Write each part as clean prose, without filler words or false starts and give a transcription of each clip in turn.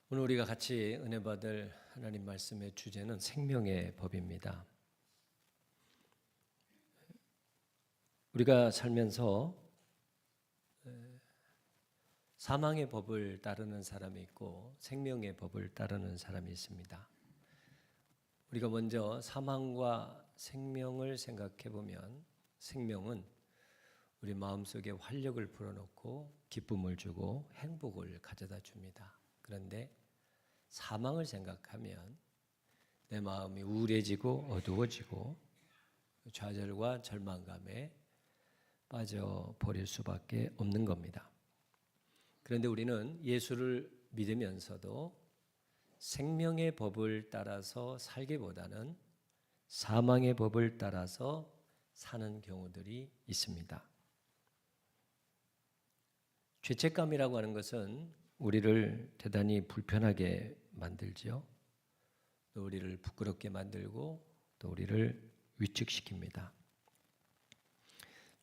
오늘 우리가 같이 은혜 받을 하나님 말씀의 주제는 생명의 법입니다. 우리가 살면서 사망의 법을 따르는 사람이 있고 생명의 법을 따르는 사람이 있습니다. 우리가 먼저 사망과 생명을 생각해 보면 생명은 우리 마음속에 활력을 불어넣고 기쁨을 주고 행복을 가져다 줍니다. 그런데 사망을 생각하면 내 마음이 우울해지고 어두워지고 좌절과 절망감에 빠져버릴 수밖에 없는 겁니다. 그런데 우리는 예수를 믿으면서도 생명의 법을 따라서 살기보다는 사망의 법을 따라서 사는 경우들이 있습니다. 죄책감이라고 하는 것은 우리를 대단히 불편하게 만들죠. 또 우리를 부끄럽게 만들고 또 우리를 위축시킵니다.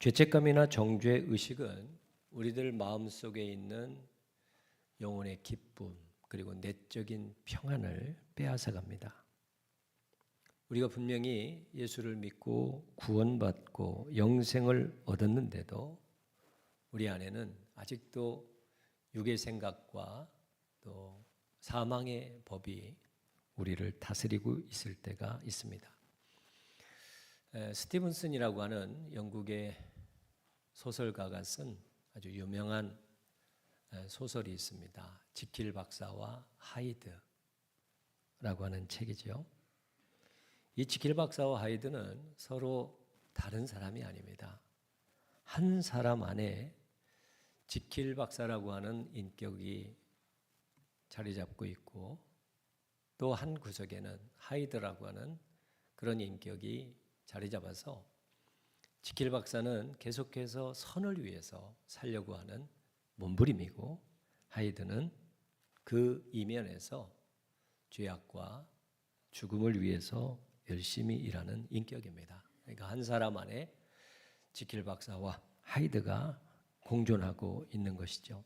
죄책감이나 정죄 의식은 우리들 마음속에 있는 영혼의 기쁨 그리고 내적인 평안을 빼앗아갑니다. 우리가 분명히 예수를 믿고 구원받고 영생을 얻었는데도 우리 안에는 아직도 육의 생각과 또 사망의 법이 우리를 다스리고 있을 때가 있습니다. 스티븐슨이라고 하는 영국의 소설가가 쓴 아주 유명한 소설이 있습니다. 지킬 박사와 하이드라고 하는 책이죠. 이 지킬 박사와 하이드는 서로 다른 사람이 아닙니다. 한 사람 안에 지킬 박사라고 하는 인격이 자리 잡고 있고 또 한 구석에는 하이드라고 하는 그런 인격이 자리 잡아서 지킬 박사는 계속해서 선을 위해서 살려고 하는 몸부림이고 하이드는 그 이면에서 죄악과 죽음을 위해서 열심히 일하는 인격입니다. 그러니까 한 사람 안에 지킬 박사와 하이드가 공존하고 있는 것이죠.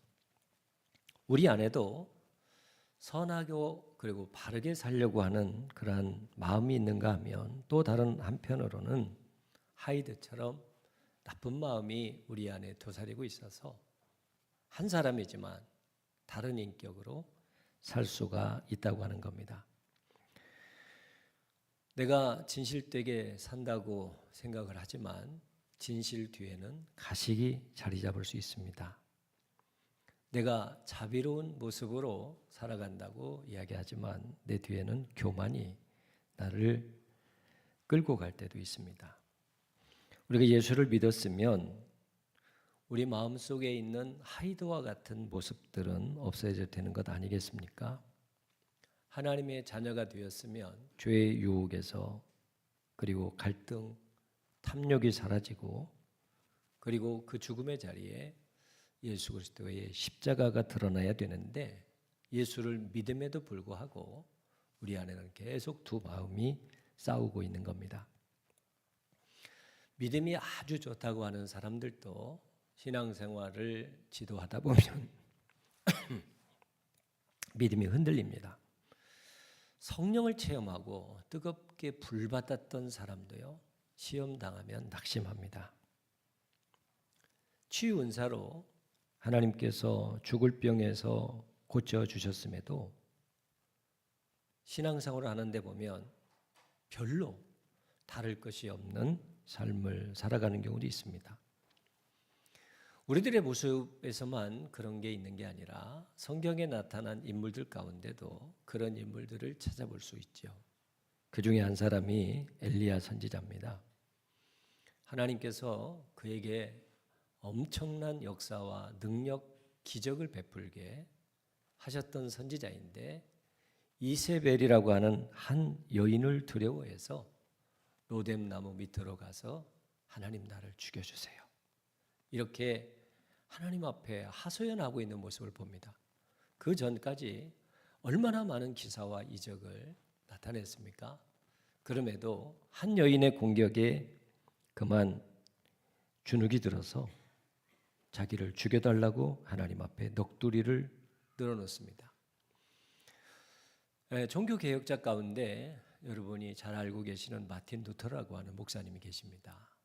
우리 안에도 선하고 그리고 바르게 살려고 하는 그러한 마음이 있는가 하면 또 다른 한편으로는 하이드처럼 나쁜 마음이 우리 안에 도사리고 있어서 한 사람이지만 다른 인격으로 살 수가 있다고 하는 겁니다. 내가 진실되게 산다고 생각을 하지만 진실 뒤에는 가식이 자리 잡을 수 있습니다. 내가 자비로운 모습으로 살아간다고 이야기하지만 내 뒤에는 교만이 나를 끌고 갈 때도 있습니다. 우리가 예수를 믿었으면 우리 마음속에 있는 하이드와 같은 모습들은 없어져야 되는 것 아니겠습니까? 하나님의 자녀가 되었으면 죄의 유혹에서 그리고 갈등, 탐욕이 사라지고 그리고 그 죽음의 자리에 예수 그리스도의 십자가가 드러나야 되는데 예수를 믿음에도 불구하고 우리 안에는 계속 두 마음이 싸우고 있는 겁니다. 믿음이 아주 좋다고 하는 사람들도 신앙생활을 지도하다 보면 믿음이 흔들립니다. 성령을 체험하고 뜨겁게 불받았던 사람도요, 시험당하면 낙심합니다. 치유 은사로 하나님께서 죽을 병에서 고쳐주셨음에도 신앙생활을 하는데 보면 별로 다를 것이 없는 삶을 살아가는 경우도 있습니다. 우리들의 모습에서만 그런 게 있는 게 아니라 성경에 나타난 인물들 가운데도 그런 인물들을 찾아볼 수 있죠. 그 중에 한 사람이 엘리야 선지자입니다. 하나님께서 그에게 엄청난 역사와 능력, 기적을 베풀게 하셨던 선지자인데 이세벨이라고 하는 한 여인을 두려워해서 로뎀 나무 밑으로 가서 하나님 나를 죽여주세요. 이렇게 하나님 앞에 하소연하고 있는 모습을 봅니다. 그 전까지 얼마나 많은 기사와 이적을 나타냈습니까? 그럼에도 한 여인의 공격에 그만 주눅이 들어서 자기를 죽여달라고 하나님 앞에 넋두리를 늘어놓습니다. 종교 개혁자 가운데 여러분이 잘 알고 계시는 마틴 루터라고 하는 목사님이 계십니다.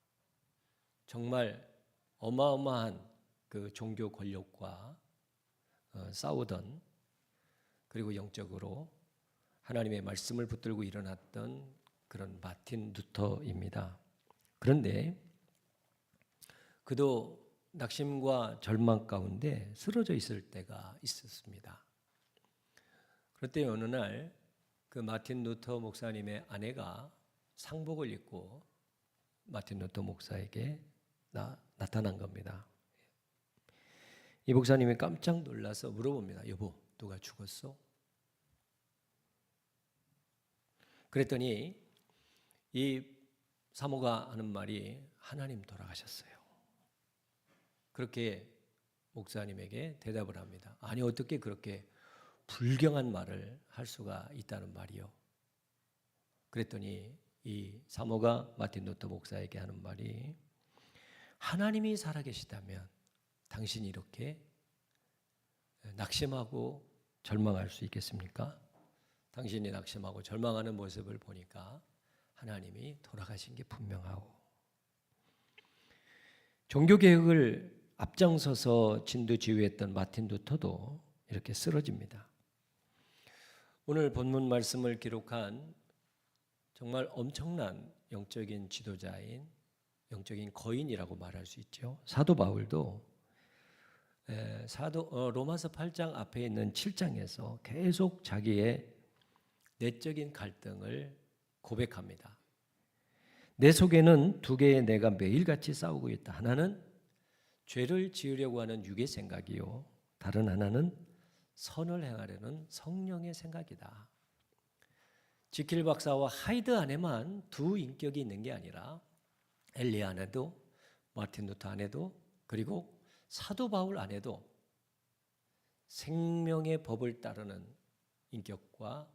정말 어마어마한 그 종교 권력과 싸우던, 그리고 영적으로 하나님의 말씀을 붙들고 일어났던 그런 마틴 루터입니다. 그런데 그도 낙심과 절망 가운데 쓰러져 있을 때가 있었습니다. 그럴 때 어느 날 그 마틴 루터 목사님의 아내가 상복을 입고 마틴 루터 목사에게 나타난 겁니다. 이 목사님이 깜짝 놀라서 물어봅니다. 여보, 누가 죽었어? 그랬더니 이 사모가 하는 말이 하나님 돌아가셨어요. 그렇게 목사님에게 대답을 합니다. 아니, 어떻게 그렇게 불경한 말을 할 수가 있다는 말이요. 그랬더니 이 사모가 마틴 루터 목사에게 하는 말이, 하나님이 살아계시다면 당신이 이렇게 낙심하고 절망할 수 있겠습니까? 당신이 낙심하고 절망하는 모습을 보니까 하나님이 돌아가신 게 분명하고. 종교개혁을 앞장서서 진두지휘했던 마틴 루터도 이렇게 쓰러집니다. 오늘 본문 말씀을 기록한 정말 엄청난 영적인 지도자인, 영적인 거인이라고 말할 수 있죠. 사도 바울도 로마서 8장 앞에 있는 7장에서 계속 자기의 내적인 갈등을 고백합니다. 내 속에는 두 개의 내가 매일같이 싸우고 있다. 하나는 죄를 지으려고 하는 육의 생각이요, 다른 하나는 선을 행하려는 성령의 생각이다. 지킬 박사와 하이드 안에만 두 인격이 있는 게 아니라 엘리 안에도, 마틴 루터 안에도, 그리고 사도 바울 안에도 생명의 법을 따르는 인격과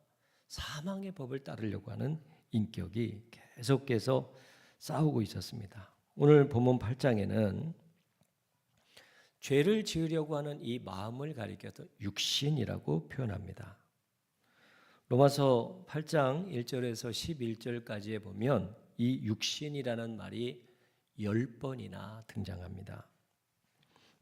사망의 법을 따르려고 하는 인격이 계속해서 싸우고 있었습니다. 오늘 본문 8장에는 죄를 지으려고 하는 이 마음을 가리켜서 육신이라고 표현합니다. 로마서 8장 1절에서 11절까지에 보면 이 육신이라는 말이 10번이나 등장합니다.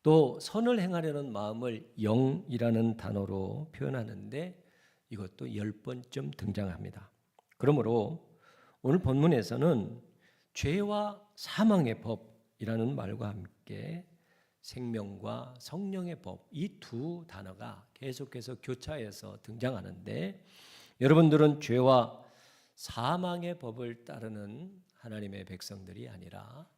또 선을 행하려는 마음을 영이라는 단어로 표현하는데 이것도 10번쯤 등장합니다. 그러므로 오늘 본문에서는 죄와 사망의 법이라는 말과 함께 생명과 성령의 법, 이 두 단어가 계속해서 교차해서 등장하는데, 여러분들은 죄와 사망의 법을 따르는 하나님의 백성들이 아니라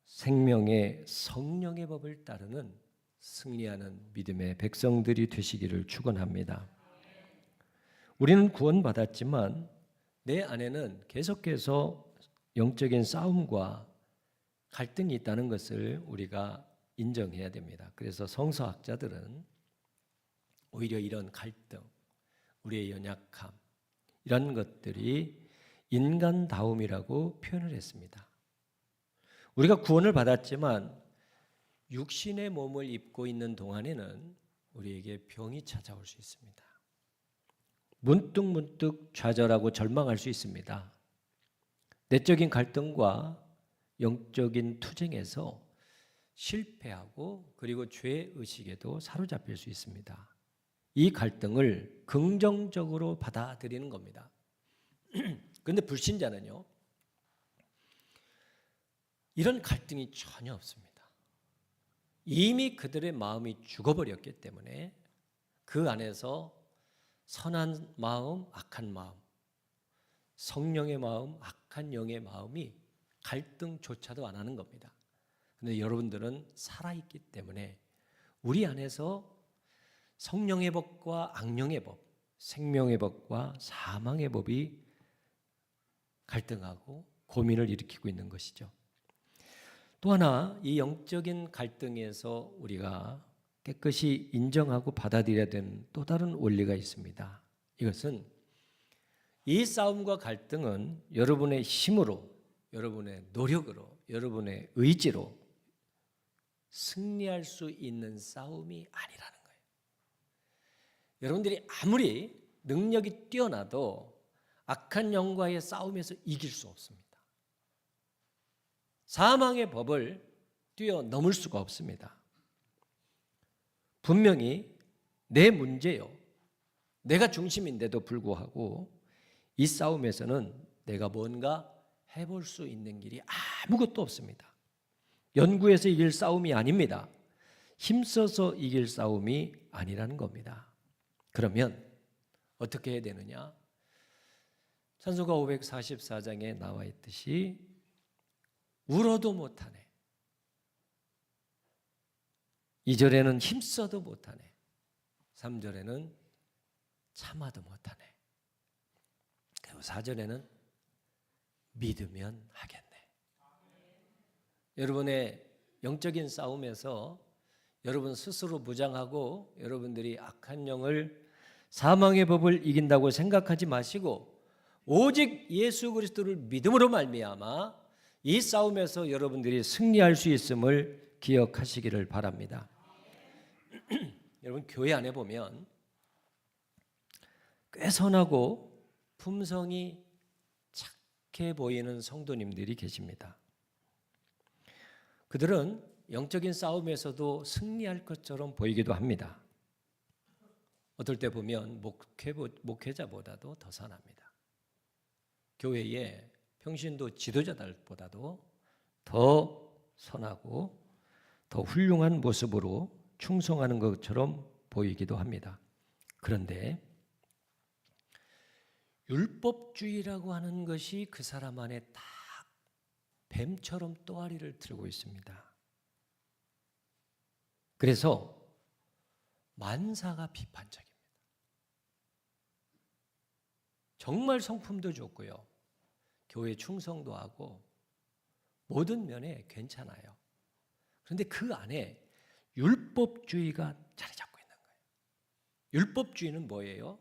생명의 성령의 법을 따르는 승리하는 믿음의 백성들이 되시기를 축원합니다. 우리는 구원받았지만 내 안에는 계속해서 영적인 싸움과 갈등이 있다는 것을 우리가 인정해야 됩니다. 그래서 성서학자들은 오히려 이런 갈등, 우리의 연약함, 이런 것들이 인간다움이라고 표현을 했습니다. 우리가 구원을 받았지만 육신의 몸을 입고 있는 동안에는 우리에게 병이 찾아올 수 있습니다. 문득문득 좌절하고 절망할 수 있습니다. 내적인 갈등과 영적인 투쟁에서 실패하고 그리고 죄의식에도 사로잡힐 수 있습니다. 이 갈등을 긍정적으로 받아들이는 겁니다. 그런데 불신자는요, 이런 갈등이 전혀 없습니다. 이미 그들의 마음이 죽어버렸기 때문에 그 안에서 선한 마음, 악한 마음, 성령의 마음, 악한 영의 마음이 갈등조차도 안 하는 겁니다. 그런데 여러분들은 살아있기 때문에 우리 안에서 성령의 법과 악령의 법, 생명의 법과 사망의 법이 갈등하고 고민을 일으키고 있는 것이죠. 또 하나, 이 영적인 갈등에서 우리가 깨끗이 인정하고 받아들여야 되는 또 다른 원리가 있습니다. 이것은 이 싸움과 갈등은 여러분의 힘으로, 여러분의 노력으로, 여러분의 의지로 승리할 수 있는 싸움이 아니라는 거예요. 여러분들이 아무리 능력이 뛰어나도 악한 영과의 싸움에서 이길 수 없습니다. 사망의 법을 뛰어넘을 수가 없습니다. 분명히 내 문제요, 내가 중심인데도 불구하고 이 싸움에서는 내가 뭔가 해볼 수 있는 길이 아무것도 없습니다. 연구해서 이길 싸움이 아닙니다. 힘써서 이길 싸움이 아니라는 겁니다. 그러면 어떻게 해야 되느냐? 찬송가 544장에 나와 있듯이 울어도 못하네, 2절에는 힘써도 못하네, 3절에는 참아도 못하네, 그리고 4절에는 믿으면 하겠네. 여러분의 영적인 싸움에서 여러분 스스로 무장하고 여러분들이 악한 영을, 사망의 법을 이긴다고 생각하지 마시고 오직 예수 그리스도를 믿음으로 말미암아 이 싸움에서 여러분들이 승리할 수 있음을 기억하시기를 바랍니다. 여러분, 교회 안에 보면 꽤 선하고 품성이 착해 보이는 성도님들이 계십니다. 그들은 영적인 싸움에서도 승리할 것처럼 보이기도 합니다. 어떨 때 보면 목회자보다도 더 선합니다. 교회의 평신도 지도자들보다도 더 선하고 더 훌륭한 모습으로 충성하는 것처럼 보이기도 합니다. 그런데 율법주의라고 하는 것이 그 사람 안에 딱 뱀처럼 또아리를 들고 있습니다. 그래서 만사가 비판적입니다. 정말 성품도 좋고요, 교회 충성도 하고 모든 면에 괜찮아요. 그런데 그 안에 율법주의가 자리 잡고 있는 거예요. 율법주의는 뭐예요?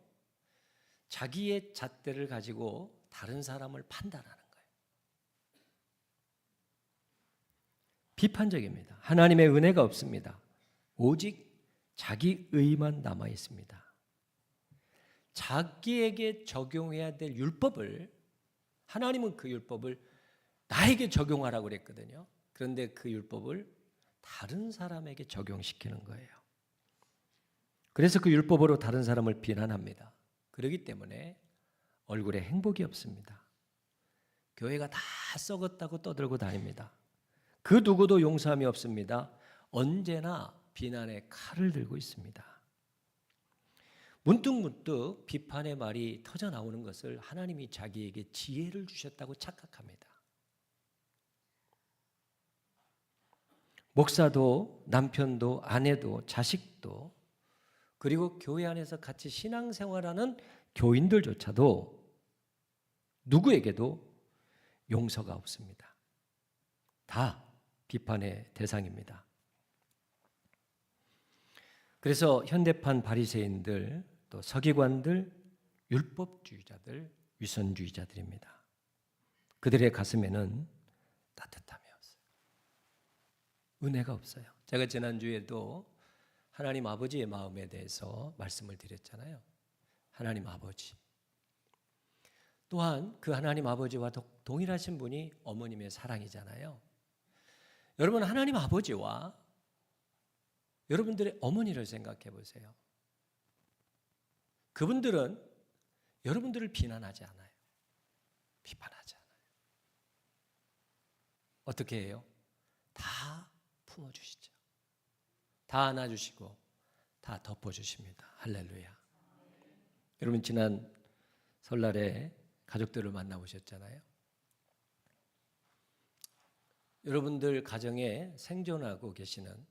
자기의 잣대를 가지고 다른 사람을 판단하는 거예요. 비판적입니다. 하나님의 은혜가 없습니다. 오직 자기 의만 남아 있습니다. 자기에게 적용해야 될 율법을, 하나님은 그 율법을 나에게 적용하라고 그랬거든요. 그런데 그 율법을 다른 사람에게 적용시키는 거예요. 그래서 그 율법으로 다른 사람을 비난합니다. 그렇기 때문에 얼굴에 행복이 없습니다. 교회가 다 썩었다고 떠들고 다닙니다. 그 누구도 용서함이 없습니다. 언제나 비난의 칼을 들고 있습니다. 문득문득 비판의 말이 터져 나오는 것을 하나님이 자기에게 지혜를 주셨다고 착각합니다. 목사도 남편도 아내도 자식도, 그리고 교회 안에서 같이 신앙생활하는 교인들조차도 누구에게도 용서가 없습니다. 다 비판의 대상입니다. 그래서 현대판 바리새인들, 또 서기관들, 율법주의자들, 위선주의자들입니다. 그들의 가슴에는 따뜻함이 없어요. 은혜가 없어요. 제가 지난주에도 하나님 아버지의 마음에 대해서 말씀을 드렸잖아요. 하나님 아버지. 또한 그 하나님 아버지와 동일하신 분이 어머님의 사랑이잖아요. 여러분, 하나님 아버지와 여러분들의 어머니를 생각해 보세요. 그분들은 여러분들을 비난하지 않아요. 비판하지 않아요. 어떻게 해요? 다 품어주시죠. 다 안아주시고 다 덮어주십니다. 할렐루야. 여러분, 지난 설날에 가족들을 만나보셨잖아요. 여러분들 가정에 생존하고 계시는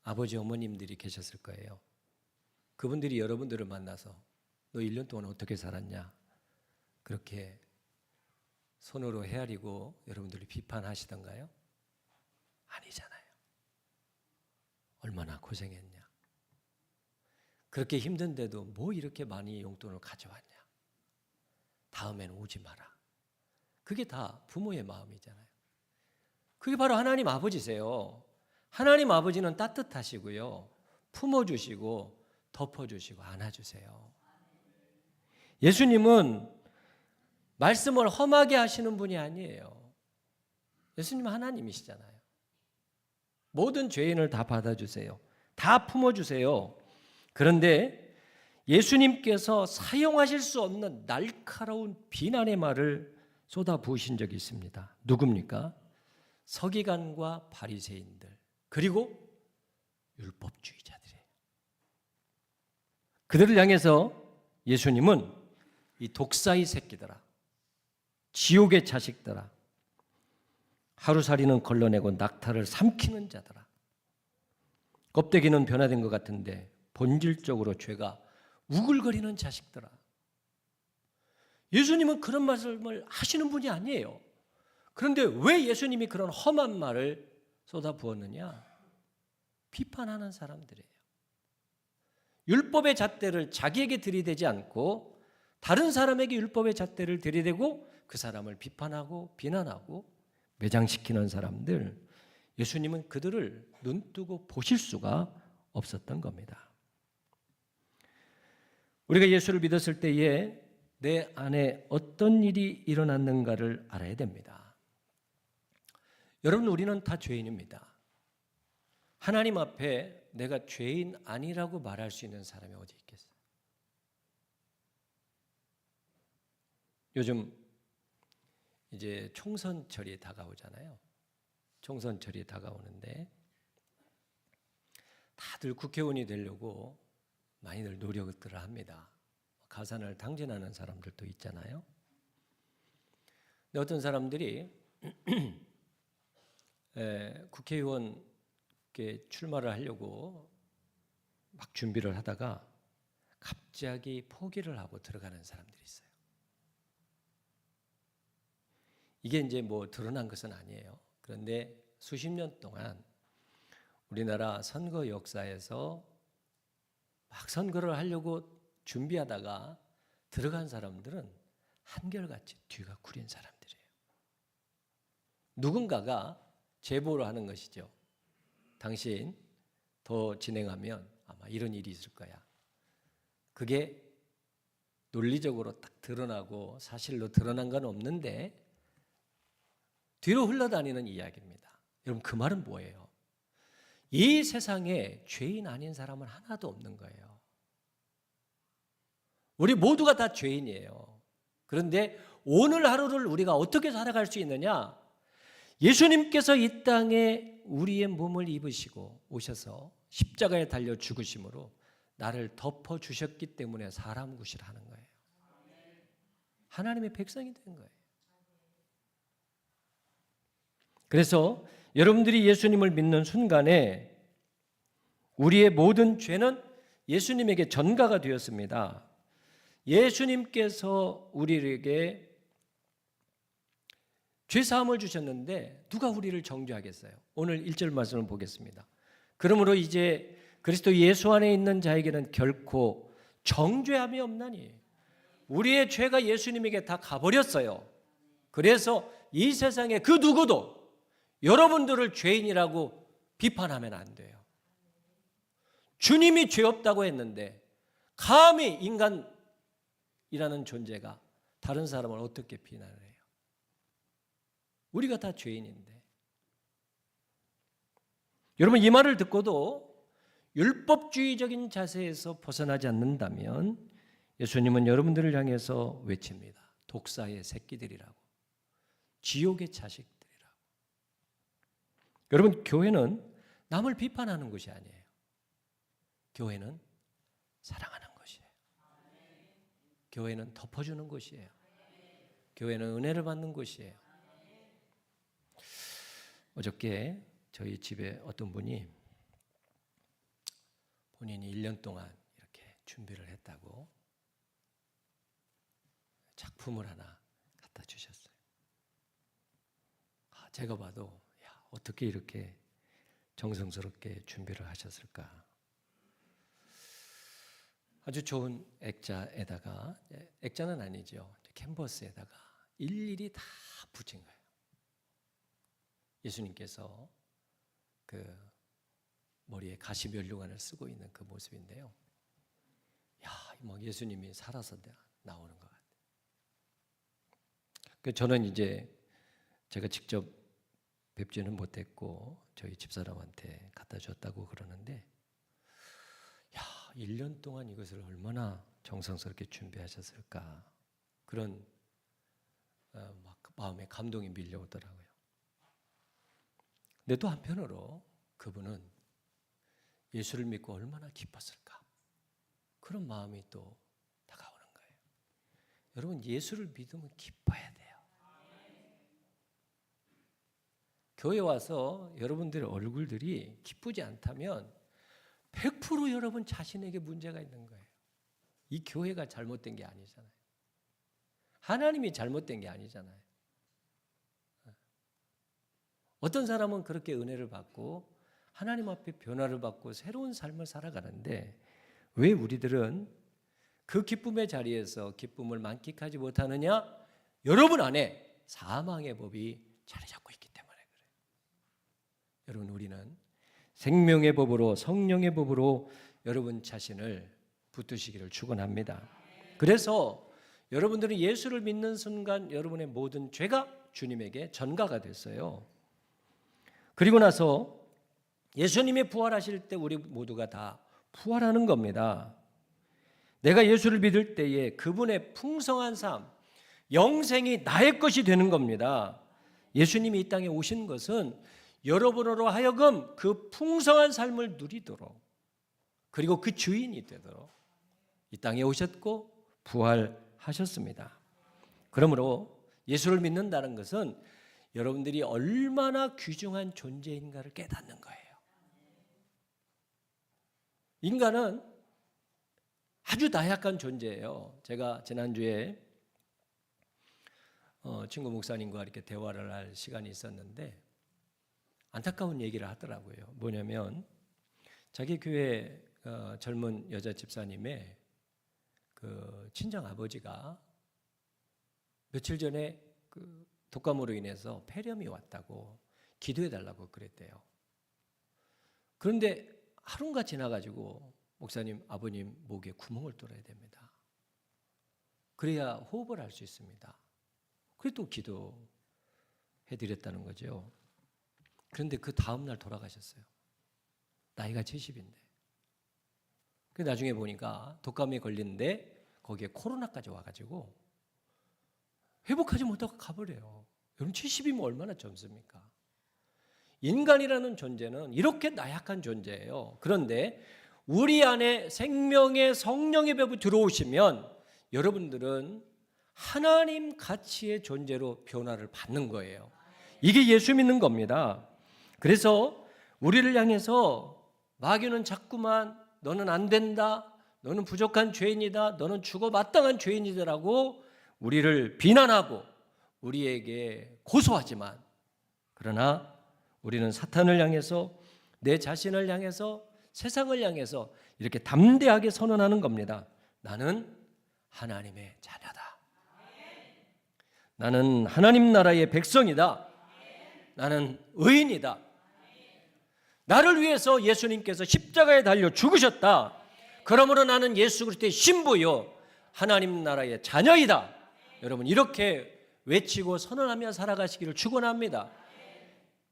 아버지 어머님들이 계셨을 거예요. 그분들이 여러분들을 만나서 너 1년 동안 어떻게 살았냐, 그렇게 손으로 헤아리고 여러분들이 비판하시던가요? 아니잖아요. 얼마나 고생했냐, 그렇게 힘든데도 뭐 이렇게 많이 용돈을 가져왔냐, 다음에는 오지 마라. 그게 다 부모의 마음이잖아요. 그게 바로 하나님 아버지세요. 하나님 아버지는 따뜻하시고요, 품어주시고 덮어주시고 안아주세요. 예수님은 말씀을 험하게 하시는 분이 아니에요. 예수님은 하나님이시잖아요. 모든 죄인을 다 받아주세요. 다 품어주세요. 그런데 예수님께서 사용하실 수 없는 날카로운 비난의 말을 쏟아부으신 적이 있습니다. 누굽니까? 서기관과 바리새인들, 그리고 율법주의자들이에요. 그들을 향해서 예수님은 이 독사의 새끼들아, 지옥의 자식들아, 하루살이는 걸러내고 낙타를 삼키는 자들아, 껍데기는 변화된 것 같은데 본질적으로 죄가 우글거리는 자식들아. 예수님은 그런 말씀을 하시는 분이 아니에요. 그런데 왜 예수님이 그런 험한 말을 쏟아부었느냐? 비판하는 사람들이에요. 율법의 잣대를 자기에게 들이대지 않고 다른 사람에게 율법의 잣대를 들이대고 그 사람을 비판하고 비난하고 매장시키는 사람들, 예수님은 그들을 눈뜨고 보실 수가 없었던 겁니다. 우리가 예수를 믿었을 때에 내 안에 어떤 일이 일어났는가를 알아야 됩니다. 여러분, 우리는 다 죄인입니다. 하나님 앞에 내가 죄인 아니라고 말할 수 있는 사람이 어디 있겠어요? 요즘 이제 총선철이 다가오잖아요. 총선철이 다가오는데 다들 국회의원이 되려고 많이들 노력을 합니다. 가산을 당진하는 사람들도 있잖아요. 근데 어떤 사람들이 국회의원 출마를 하려고 막 준비를 하다가 갑자기 포기를 하고 들어가는 사람들이 있어요. 이게 이제 뭐 드러난 것은 아니에요. 그런데 수십 년 동안 우리나라 선거 역사에서 막 선거를 하려고 준비하다가 들어간 사람들은 한결같이 뒤가 구린 사람들이에요. 누군가가 제보를 하는 것이죠. 당신 더 진행하면 아마 이런 일이 있을 거야. 그게 논리적으로 딱 드러나고 사실로 드러난 건 없는데 뒤로 흘러다니는 이야기입니다. 여러분, 그 말은 뭐예요? 이 세상에 죄인 아닌 사람은 하나도 없는 거예요. 우리 모두가 다 죄인이에요. 그런데 오늘 하루를 우리가 어떻게 살아갈 수 있느냐? 예수님께서 이 땅에 우리의 몸을 입으시고 오셔서 십자가에 달려 죽으심으로 나를 덮어주셨기 때문에 사람 굿이라 하는 거예요. 하나님의 백성이 된 거예요. 그래서 여러분들이 예수님을 믿는 순간에 우리의 모든 죄는 예수님에게 전가가 되었습니다. 예수님께서 우리에게 죄사함을 주셨는데 누가 우리를 정죄하겠어요? 오늘 1절 말씀을 보겠습니다. 그러므로 이제 그리스도 예수 안에 있는 자에게는 결코 정죄함이 없나니. 우리의 죄가 예수님에게 다 가버렸어요. 그래서 이 세상에 그 누구도 여러분들을 죄인이라고 비판하면 안 돼요. 주님이 죄 없다고 했는데 감히 인간이라는 존재가 다른 사람을 어떻게 비난을 해요? 우리가 다 죄인인데. 여러분, 이 말을 듣고도 율법주의적인 자세에서 벗어나지 않는다면 예수님은 여러분들을 향해서 외칩니다. 독사의 새끼들이라고, 지옥의 자식들이라고. 여러분, 교회는 남을 비판하는 것이 아니에요. 교회는 사랑하는 것이에요. 교회는 덮어주는 것이에요. 교회는 은혜를 받는 것이에요. 어저께 저희 집에 어떤 분이 본인이 1년 동안 이렇게 준비를 했다고 작품을 하나 갖다 주셨어요. 제가 봐도 어떻게 이렇게 정성스럽게 준비를 하셨을까. 아주 좋은 액자에다가, 액자는 아니죠, 캔버스에다가 일일이 다 붙인 거예요. 예수님께서 그 머리에 가시면류관을 쓰고 있는 그 모습인데요. 뭐 예수님이 살아서 나오는 것 같아요. 저는 이제 제가 직접 뵙지는 못했고 저희 집사람한테 갖다 줬다고 그러는데, 야, 1년 동안 이것을 얼마나 정성스럽게 준비하셨을까, 그런 막 마음에 감동이 밀려오더라고요. 근데 또 한편으로 그분은 예수를 믿고 얼마나 기뻤을까, 그런 마음이 또 다가오는 거예요. 여러분, 예수를 믿으면 기뻐야 돼요. 교회 와서 여러분들의 얼굴들이 기쁘지 않다면 100% 여러분 자신에게 문제가 있는 거예요. 이 교회가 잘못된 게 아니잖아요. 하나님이 잘못된 게 아니잖아요. 어떤 사람은 그렇게 은혜를 받고 하나님 앞에 변화를 받고 새로운 삶을 살아가는데, 왜 우리들은 그 기쁨의 자리에서 기쁨을 만끽하지 못하느냐? 여러분 안에 사망의 법이 자리 잡고 있기 때문에 그래요. 여러분, 우리는 생명의 법으로, 성령의 법으로 여러분 자신을 붙드시기를 축원합니다. 그래서 여러분들은 예수를 믿는 순간 여러분의 모든 죄가 주님에게 전가가 됐어요. 그리고 나서 예수님이 부활하실 때 우리 모두가 다 부활하는 겁니다. 내가 예수를 믿을 때에 그분의 풍성한 삶, 영생이 나의 것이 되는 겁니다. 예수님이 이 땅에 오신 것은 여러분으로 하여금 그 풍성한 삶을 누리도록, 그리고 그 주인이 되도록 이 땅에 오셨고 부활하셨습니다. 그러므로 예수를 믿는다는 것은 여러분들이 얼마나 귀중한 존재인가를 깨닫는 거예요. 인간은 아주 나약한 존재예요. 제가 지난주에 친구 목사님과 이렇게 대화를 할 시간이 있었는데 안타까운 얘기를 하더라고요. 뭐냐면 자기 교회 젊은 여자 집사님의 그 친정 아버지가 며칠 전에 그 독감으로 인해서 폐렴이 왔다고 기도해 달라고 그랬대요. 그런데 하루가 지나가지고 목사님, 아버님 목에 구멍을 뚫어야 됩니다. 그래야 호흡을 할 수 있습니다. 그래 또 기도해 드렸다는 거죠. 그런데 그 다음 날 돌아가셨어요. 나이가 70인데. 그 나중에 보니까 독감에 걸리는데 거기에 코로나까지 와가지고 회복하지 못하고 가버려요. 여러분, 70이면 얼마나 젊습니까? 인간이라는 존재는 이렇게 나약한 존재예요. 그런데 우리 안에 생명의 성령의 법이 들어오시면 여러분들은 하나님 가치의 존재로 변화를 받는 거예요. 이게 예수 믿는 겁니다. 그래서 우리를 향해서 마귀는 자꾸만 너는 안 된다, 너는 부족한 죄인이다, 너는 죽어 마땅한 죄인이다라고 우리를 비난하고 우리에게 고소하지만, 그러나 우리는 사탄을 향해서, 내 자신을 향해서, 세상을 향해서 이렇게 담대하게 선언하는 겁니다. 나는 하나님의 자녀다. 나는 하나님 나라의 백성이다. 나는 의인이다. 나를 위해서 예수님께서 십자가에 달려 죽으셨다. 그러므로 나는 예수 그리스도의 신부요 하나님 나라의 자녀이다. 여러분, 이렇게 외치고 선언하며 살아가시기를 축원합니다.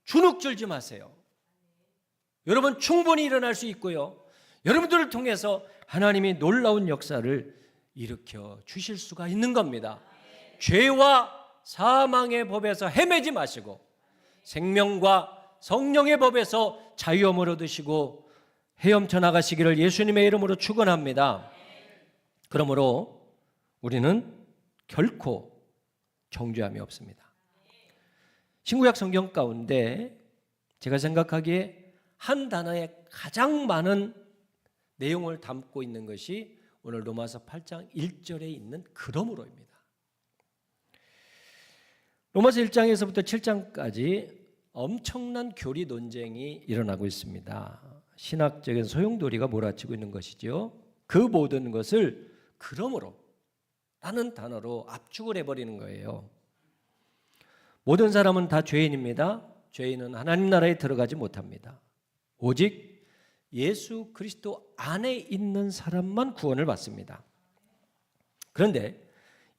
주눅들지 마세요. 여러분, 충분히 일어날 수 있고요, 여러분들을 통해서 하나님이 놀라운 역사를 일으켜 주실 수가 있는 겁니다. 죄와 사망의 법에서 헤매지 마시고 생명과 성령의 법에서 자유함을 얻으시고 헤엄쳐 나가시기를 예수님의 이름으로 축원합니다. 그러므로 우리는 결코 정죄함이 없습니다. 신구약 성경 가운데 제가 생각하기에 한 단어에 가장 많은 내용을 담고 있는 것이 오늘 로마서 8장 1절에 있는 그러므로입니다. 로마서 1장에서부터 7장까지 엄청난 교리 논쟁이 일어나고 있습니다. 신학적인 소용돌이가 몰아치고 있는 것이죠. 그 모든 것을 그러므로 라는 단어로 압축을 해버리는 거예요. 모든 사람은 다 죄인입니다. 죄인은 하나님 나라에 들어가지 못합니다. 오직 예수 그리스도 안에 있는 사람만 구원을 받습니다. 그런데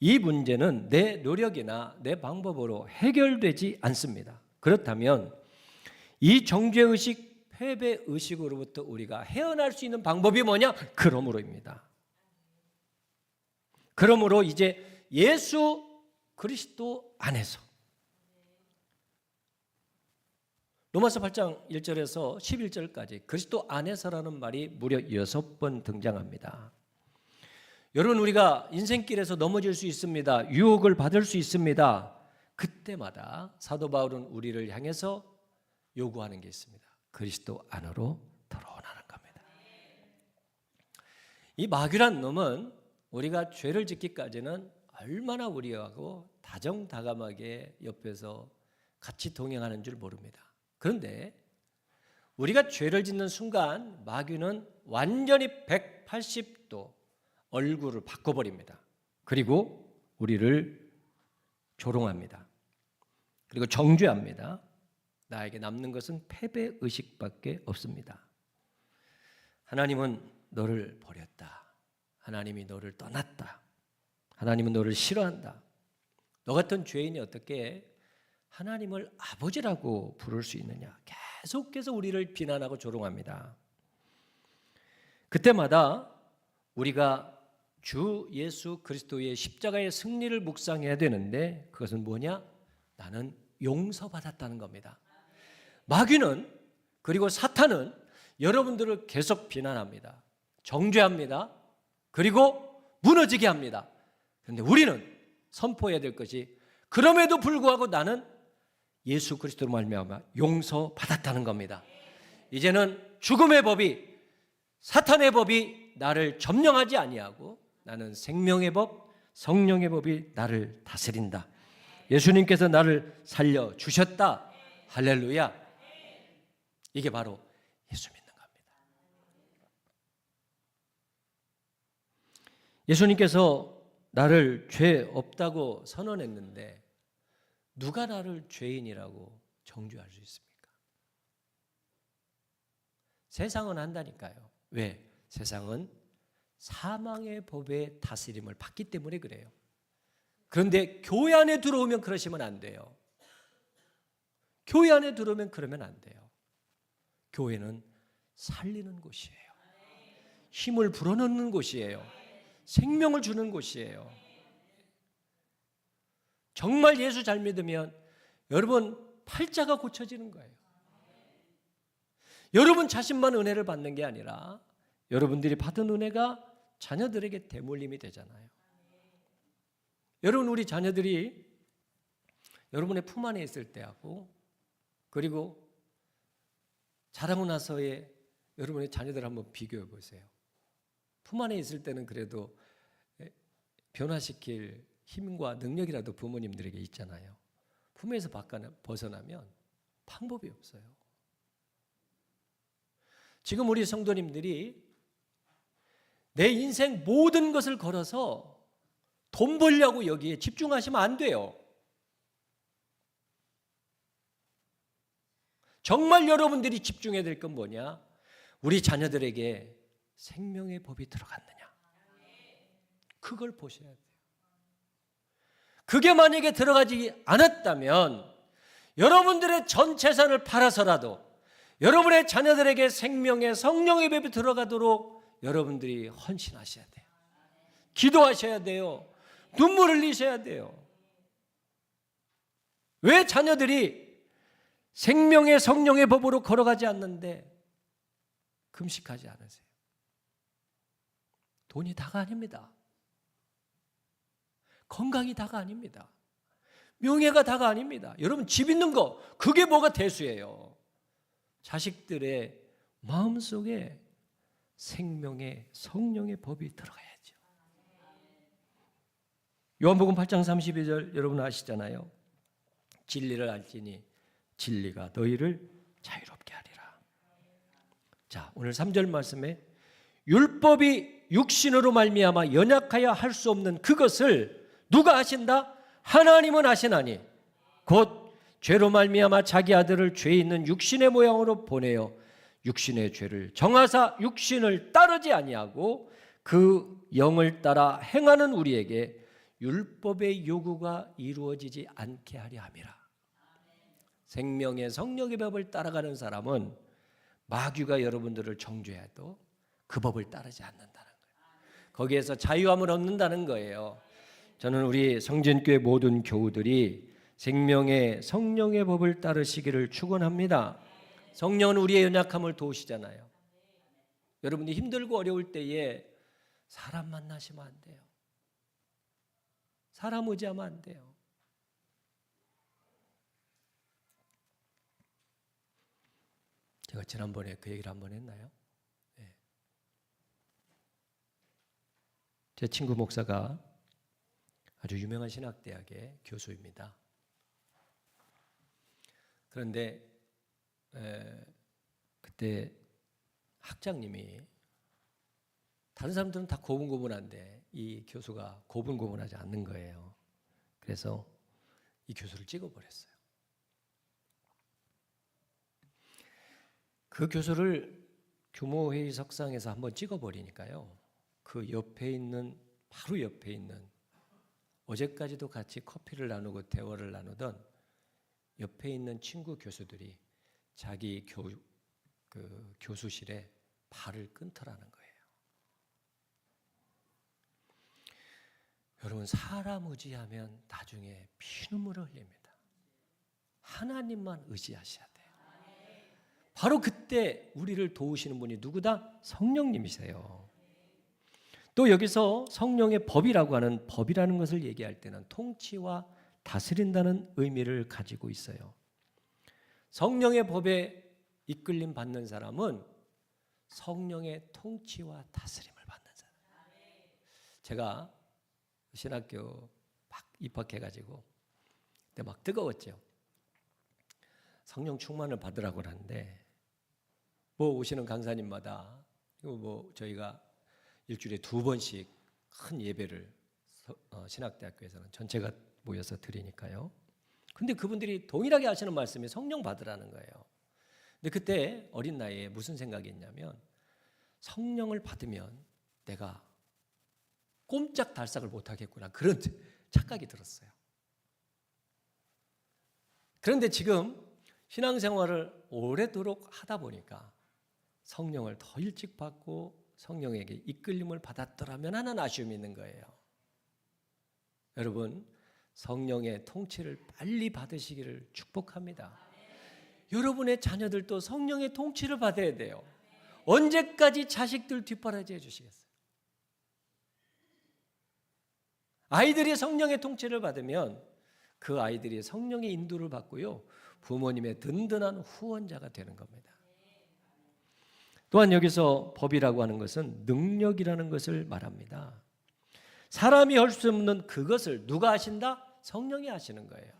이 문제는 내 노력이나 내 방법으로 해결되지 않습니다. 그렇다면 이 정죄의식, 패배의식으로부터 우리가 헤어날 수 있는 방법이 뭐냐? 그러므로입니다. 그러므로 이제 예수 그리스도 안에서, 로마서 8장 1절에서 11절까지 그리스도 안에서라는 말이 무려 6번 등장합니다. 여러분, 우리가 인생길에서 넘어질 수 있습니다. 유혹을 받을 수 있습니다. 그때마다 사도 바울은 우리를 향해서 요구하는 게 있습니다. 그리스도 안으로 들어오라는 겁니다. 이 마귀란 놈은 우리가 죄를 짓기까지는 얼마나 우리하고 다정다감하게 옆에서 같이 동행하는 줄 모릅니다. 그런데 우리가 죄를 짓는 순간 마귀는 완전히 180도 얼굴을 바꿔버립니다. 그리고 우리를 조롱합니다. 그리고 정죄합니다. 나에게 남는 것은 패배의식밖에 없습니다. 하나님은 너를 버렸다. 하나님이 너를 떠났다. 하나님은 너를 싫어한다. 너 같은 죄인이 어떻게 하나님을 아버지라고 부를 수 있느냐. 계속해서 우리를 비난하고 조롱합니다. 그때마다 우리가 주 예수 그리스도의 십자가의 승리를 묵상해야 되는데, 그것은 뭐냐? 나는 용서받았다는 겁니다. 마귀는, 그리고 사탄은 여러분들을 계속 비난합니다. 정죄합니다. 그리고 무너지게 합니다. 그런데 우리는 선포해야 될 것이, 그럼에도 불구하고 나는 예수 그리스도로 말미암아 용서받았다는 겁니다. 이제는 죽음의 법이, 사탄의 법이 나를 점령하지 아니하고 나는 생명의 법, 성령의 법이 나를 다스린다. 예수님께서 나를 살려주셨다. 할렐루야. 이게 바로 예수 믿는 겁니다. 예수님께서 나를 죄 없다고 선언했는데 누가 나를 죄인이라고 정죄할 수 있습니까? 세상은 한다니까요. 왜? 세상은 사망의 법의 다스림을 받기 때문에 그래요. 그런데 교회 안에 들어오면 그러시면 안 돼요. 교회 안에 들어오면 그러면 안 돼요. 교회는 살리는 곳이에요. 힘을 불어넣는 곳이에요. 생명을 주는 곳이에요. 정말 예수 잘 믿으면 여러분 팔자가 고쳐지는 거예요. 여러분 자신만 은혜를 받는 게 아니라 여러분들이 받은 은혜가 자녀들에게 대물림이 되잖아요. 여러분, 우리 자녀들이 여러분의 품 안에 있을 때하고, 그리고 자라고 나서의 여러분의 자녀들 한번 비교해 보세요. 품 안에 있을 때는 그래도 변화시킬 힘과 능력이라도 부모님들에게 있잖아요. 품에서 벗어나면 방법이 없어요. 지금 우리 성도님들이 내 인생 모든 것을 걸어서 돈 벌려고 여기에 집중하시면 안 돼요. 정말 여러분들이 집중해야 될 건 뭐냐? 우리 자녀들에게 생명의 법이 들어갔느냐? 그걸 보셔야 돼요. 그게 만약에 들어가지 않았다면 여러분들의 전 재산을 팔아서라도 여러분의 자녀들에게 생명의 성령의 법이 들어가도록 여러분들이 헌신하셔야 돼요. 기도하셔야 돼요. 눈물을 흘리셔야 돼요. 왜 자녀들이 생명의 성령의 법으로 걸어가지 않는데 금식하지 않으세요? 돈이 다가 아닙니다. 건강이 다가 아닙니다. 명예가 다가 아닙니다. 여러분, 집 있는 거 그게 뭐가 대수예요. 자식들의 마음속에 생명의 성령의 법이 들어가야죠. 요한복음 8장 32절 여러분 아시잖아요. 진리를 알지니 진리가 너희를 자유롭게 하리라. 자, 오늘 3절 말씀에 율법이 육신으로 말미암아 연약하여 할 수 없는 그것을 누가 하신다? 하나님은 하시나니 곧 죄로 말미암아 자기 아들을 죄 있는 육신의 모양으로 보내어 육신의 죄를 정하사 육신을 따르지 아니하고 그 영을 따라 행하는 우리에게 율법의 요구가 이루어지지 않게 하려 함이라. 생명의 성령의 법을 따라가는 사람은 마귀가 여러분들을 정죄해도 그 법을 따르지 않는다는 거예요. 거기에서 자유함을 얻는다는 거예요. 저는 우리 성전교회 모든 교우들이 생명의 성령의 법을 따르시기를 축원합니다. 성령은 우리의 연약함을 도우시잖아요. 여러분이 힘들고 어려울 때에 사람 만나시면 안 돼요. 사람 의지하면 안 돼요. 제가 지난번에 그 얘기를 한번 했나요? 네. 제 친구 목사가 아주 유명한 신학대학의 교수입니다. 그런데 그때 학장님이 다른 사람들은 다 고분고분한데 이 교수가 고분고분하지 않는 거예요. 그래서 이 교수를 찍어버렸어요. 그 교수를 교모회의석상에서 한번 찍어버리니까요. 그 옆에 있는 바로 옆에 있는 어제까지도 같이 커피를 나누고 대화를 나누던 옆에 있는 친구 교수들이 자기 교수실에 발을 끊더라는 거예요. 여러분, 사람 의지하면 나중에 피눈물을 흘립니다. 하나님만 의지하셔야 돼요. 바로 그때 우리를 도우시는 분이 누구다? 성령님이세요. 또 여기서 성령의 법이라고 하는 법이라는 것을 얘기할 때는 통치와 다스린다는 의미를 가지고 있어요. 성령의 법에 이끌림 받는 사람은 성령의 통치와 다스림을 받는 사람. 제가 신학교 막 입학해가지고 그때 막 뜨거웠죠. 성령 충만을 받으라고 하는데 뭐 오시는 강사님마다 뭐 저희가 일주일에 2번씩 큰 예배를 신학대학교에서는 전체가 모여서 드리니까요. 근데 그분들이 동일하게 하시는 말씀이 성령 받으라는 거예요. 근데 그때 어린 나이에 무슨 생각이 있냐면 성령을 받으면 내가 꼼짝달싹을 못하겠구나, 그런 착각이 들었어요. 그런데 지금 신앙생활을 오래도록 하다 보니까 성령을 더 일찍 받고 성령에게 이끌림을 받았더라면 하는 아쉬움이 있는 거예요. 여러분, 성령의 통치를 빨리 받으시기를 축복합니다. 여러분의 자녀들도 성령의 통치를 받아야 돼요. 언제까지 자식들 뒷바라지 해주시겠어요? 아이들이 성령의 통치를 받으면 그 아이들이 성령의 인도를 받고요, 부모님의 든든한 후원자가 되는 겁니다. 또한 여기서 법이라고 하는 것은 능력이라는 것을 말합니다. 사람이 할 수 없는 그것을 누가 하신다? 성령이 하시는 거예요.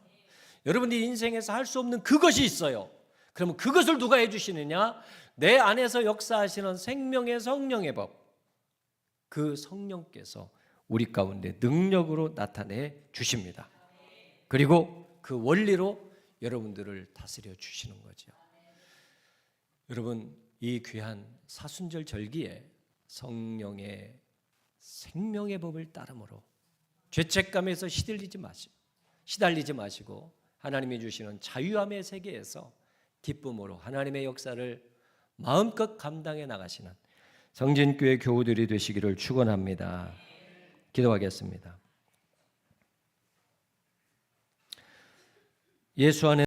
여러분이 인생에서 할 수 없는 그것이 있어요. 그러면 그것을 누가 해주시느냐? 내 안에서 역사하시는 생명의 성령의 법, 그 성령께서 우리 가운데 능력으로 나타내 주십니다. 그리고 그 원리로 여러분들을 다스려 주시는 거죠. 여러분, 이 귀한 사순절 절기에 성령의 생명의 법을 따름으로 죄책감에서 시달리지 마시고 하나님이 주시는 자유함의 세계에서 기쁨으로 하나님의 역사를 마음껏 감당해 나가시는 성진교회 교우들이 되시기를 축원합니다. 기도하겠습니다. 예수 안에